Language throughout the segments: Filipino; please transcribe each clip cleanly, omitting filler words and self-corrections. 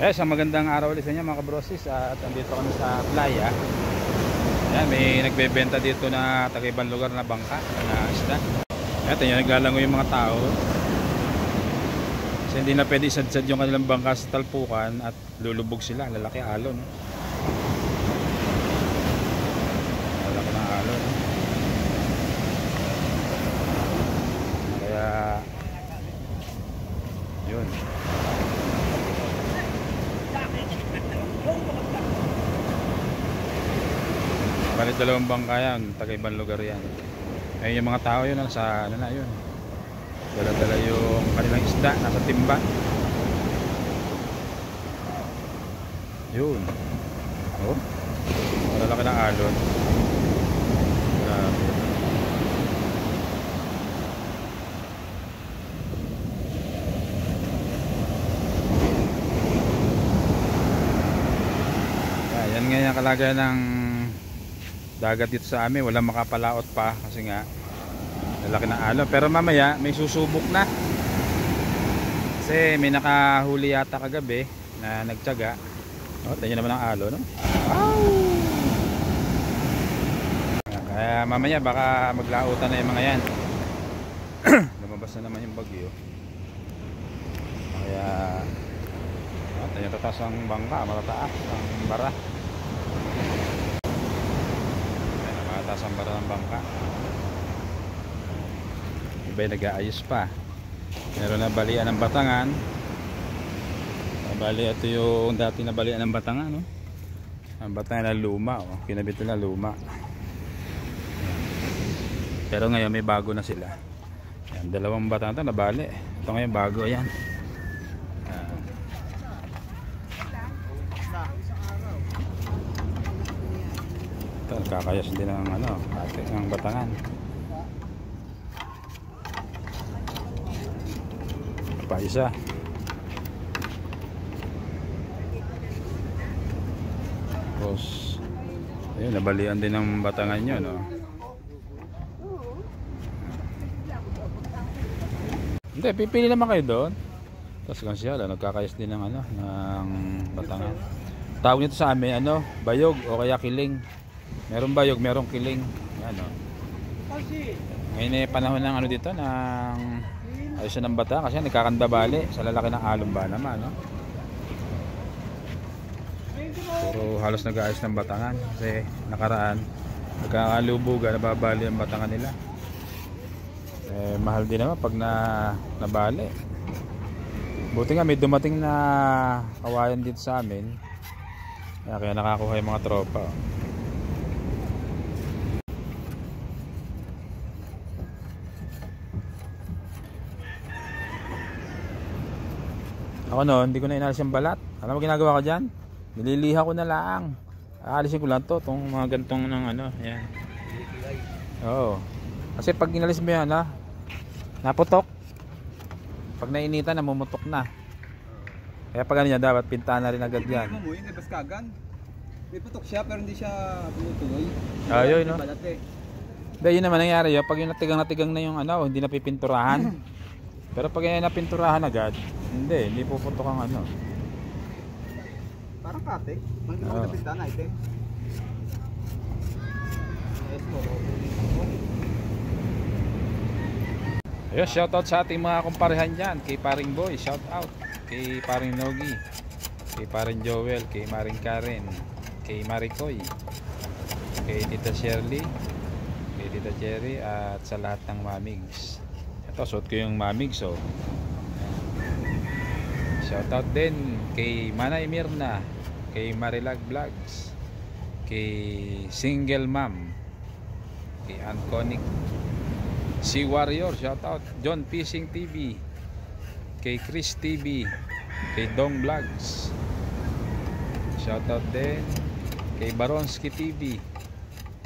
Isang magandang araw ulit sa inyo mga kabrosis, at andito kami sa playa. Ayan, may nagbebenta dito na taga-ibang lugar na bangka na isda. Ayan, yun, naglalangoy yung mga tao kasi hindi na pwede isadsad yung kanilang bangka sa talpukan at lulubog sila. Lalaki alon, lalaki ng alon, kaya yun. Balik dalawang bangka yan, taga-ibang lugar yan. Ayun yung mga tao yun, sa ano na yun, dala-dala yung kanilang isda, nasa timba. Yun. Oh, malalaki ng alon. Grabe. Yan nga yung kalagayan ng dagat dito sa amin. Walang makapalaot pa kasi nga lalaki ng alon, pero mamaya may susubok na kasi may nakahuli yata kagabi na nagtiyaga. Tingnan naman ang alon, no? Kaya mamaya baka maglautan na yung mga yan. Lumabas na naman yung bagyo, kaya tingnan, tataas ang bangka, matataas ang bara. Taas ang bara ng bangka. Iba'y nag-aayos pa. Meron na balian ng Batangan. Bali, ito yung dati na balian ng Batangan, no? Ang Batangan na luma, oh. Kinabit nila luma. Pero ngayon may bago na sila. Yan, dalawang Batangan ito nabali. Ito ngayon bago, ayan. Kakayas din ng ate ng Batangan. Pa isa. Tapos ayun, nabalian din ng Batangan yun, no? Hindi, pipili naman kayo doon. Tapos kung siya, nagkakayas din ng ng Batangan. Tawag nito sa amin bayog o kaya kiling. Meron bayog, merong kiling. Yan, o. Ngayon panahon ng dito, ng ayos ng bata kasi nagkakandabali sa lalaki ng alon ba naman, no? Puro halos nag-aayos ng Batangan kasi nakaraan nagkakalubugan, nababali ang Batangan nila. Mahal din naman pag nabali. Buti nga may dumating na kawayan dito sa amin, kaya nakakuha yung mga tropa, o. Ako hindi ko na inalis yung balat. Alam mo ginagawa ko dyan? Nililiha ko na lang. Aalisin ko lang itong mga gantong ng yan. Oo. Kasi pag inalis mo yan, naputok. Pag nainitan, namumutok na. Kaya pag ganyan, dapat pintahan na rin agad yan. Hindi mo yung baskagan. May putok siya pero hindi siya tumutuloy. Yun, no? Hindi, yun naman nangyari yun. Pag yung natigang na yung hindi napipinturahan. Pero pag yung napinturahan agad, hindi puputok ang parang kate, hindi mo napintahan na ito. Ayun, shoutout sa ating mga kumparehan dyan. Kay Paring Boy, shoutout. Kay Paring Nogi, kay Paring Joel, kay Maring Karen, kay Marikoy, kay Tita Shirley, kay Tita Cherry, at sa lahat ng mamigs. Ito, suot ko yung mamigs, oh. Shoutout din kay Manay Mirna, kay Marilag Vlogs, kay Single Mom, kay Anconic, si Warrior, shoutout. John Fishing TV, kay Chris TV, kay Dong Vlogs, shoutout din kay Baronski TV,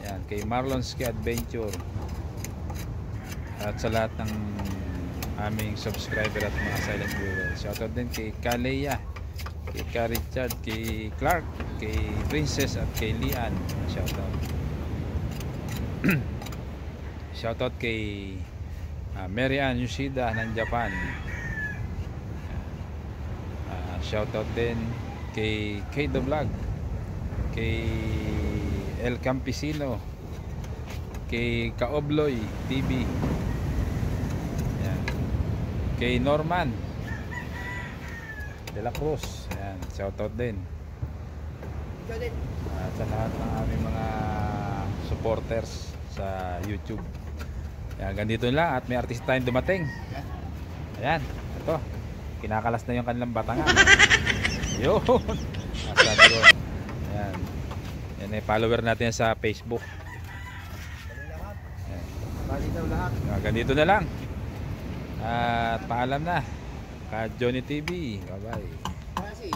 yan, kay Marlonski Adventure, at sa lahat ng aming subscriber at mga silent viewers. Shoutout din kay Kaleya, kay Ka Richard, kay Clark, kay Princess at kay Lian. Shoutout. Shoutout kay Mary Ann Yoshida ng Japan. Shoutout din kay The Vlog, kay El Campesino, kay Kaobloy TV, yan. Kay Norman De La Cruz, yan, shoutout din. Sa lahat ng aming mga supporters sa YouTube. Yan, ganito lang at may artista tayong dumating. Ayan, ito. Kinakalas na yung kanilang batangan. Yun. Sabi ko. Ayan. Yan ay follower natin sa Facebook. Ayan. Malinaw lahat. Ganito na lang. At paalam na. Ka Johnny TV. Bye bye. Kasi